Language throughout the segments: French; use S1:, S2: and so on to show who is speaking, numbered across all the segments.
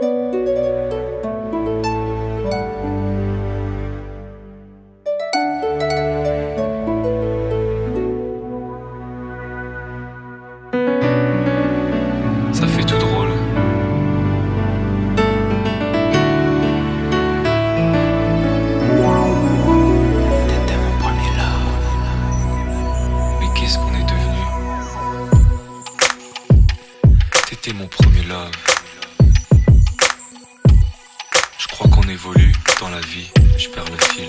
S1: Ça fait tout drôle. T'étais mon premier love. Mais qu'est-ce qu'on est devenu? T'étais mon premier love. Je crois qu'on évolue dans la vie. Je perds le fil.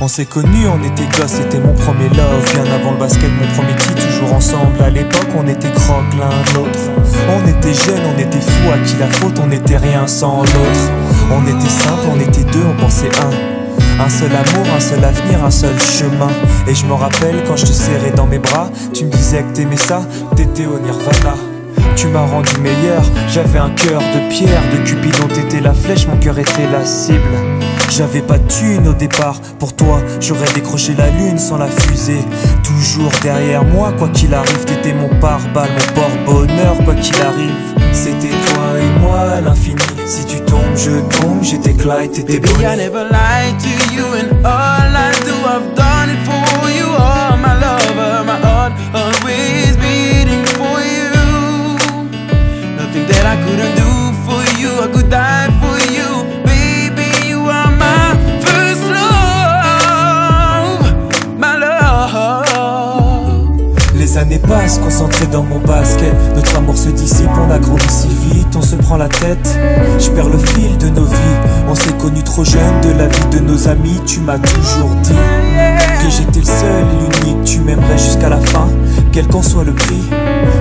S2: On s'est connus, on était gosses, c'était mon premier love. Bien avant le basket, mon premier titre, toujours ensemble. À l'époque, on était croque l'un l'autre. On était jeunes, on était fous, à qui la faute, on n'était rien sans l'autre. On était simple, on était deux, on pensait un seul amour, un seul avenir, un seul chemin. Et je me rappelle quand je te serrais dans mes bras, tu me disais que t'aimais ça, t'étais au nirvana. Tu m'as rendu meilleur, j'avais un cœur de pierre. De Cupidon t'étais la flèche, mon cœur était la cible. J'avais pas de thune au départ, pour toi j'aurais décroché la lune sans la fusée. Toujours derrière moi, quoi qu'il arrive, t'étais mon pare-balles, mon porte-bonheur, quoi qu'il arrive. C'était toi et moi à l'infini. Si tu tombes, je tombe, j'étais Clyde, t'étais Bonnie.
S3: Baby, I never lied to you, and all I do, I've done it for you. Oh, my lover, my heart always beating for you. Nothing that I couldn't do for you, I could die for you. Baby, you are my first love, my love.
S2: Les années passent, concentrées dans mon basket. Notre amour se dissipe, on a grandi si vite, on se prend la tête. Je perds le fil de nos vies. On s'est connus trop jeunes, de la vie de nos amis. Tu m'as toujours dit que j'étais le seul et l'unique. Tu m'aimerais jusqu'à la fin, quel qu'en soit le prix.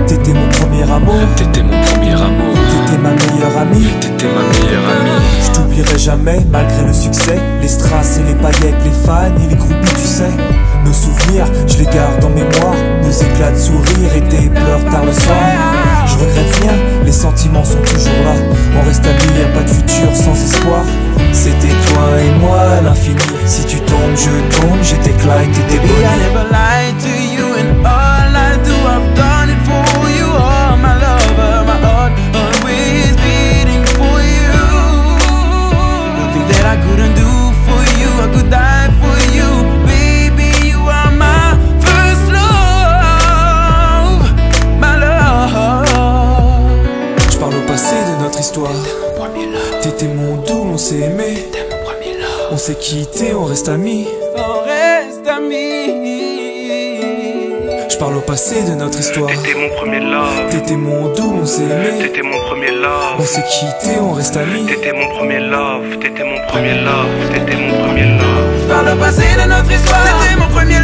S2: T'étais mon premier amour.
S1: T'étais mon premier amour.
S2: T'étais ma meilleure amie.
S1: T'étais ma meilleure amie.
S2: Je t'oublierai jamais, malgré le succès. Les strass et les paillettes, les fans et les groupies, tu sais. Nos souvenirs, je les garde en mémoire. Nos éclats de sourire et tes pleurs tard le soir. Je regrette rien, les sentiments sont toujours là. On reste amis, y'a pas de futur sans espoir. C'était toi et moi à l'infini. Si tu tombes, je tombe, j'étais Clyde, t'étais
S3: Baby,
S2: Bonnie.
S3: I never lied to you, and all I do, I've done it for you. Oh, my lover, my heart always beating for you. Nothing that I couldn't do for you, I could die for you. Baby, you are my first love, my love.
S2: Je parle au passé de notre histoire. T'étais mon doux, on s'est aimé. On s'est quitté, on reste amis.
S3: On reste amis.
S2: Je parle au passé de notre histoire.
S4: T'étais mon premier love.
S2: T'étais mon doux, on s'est aimé.
S4: T'étais mon premier love.
S2: On s'est quitté, on reste amis.
S4: T'étais mon premier love. T'étais mon premier love. T'étais mon premier love.
S3: Par le passé de notre histoire, t'étais mon premier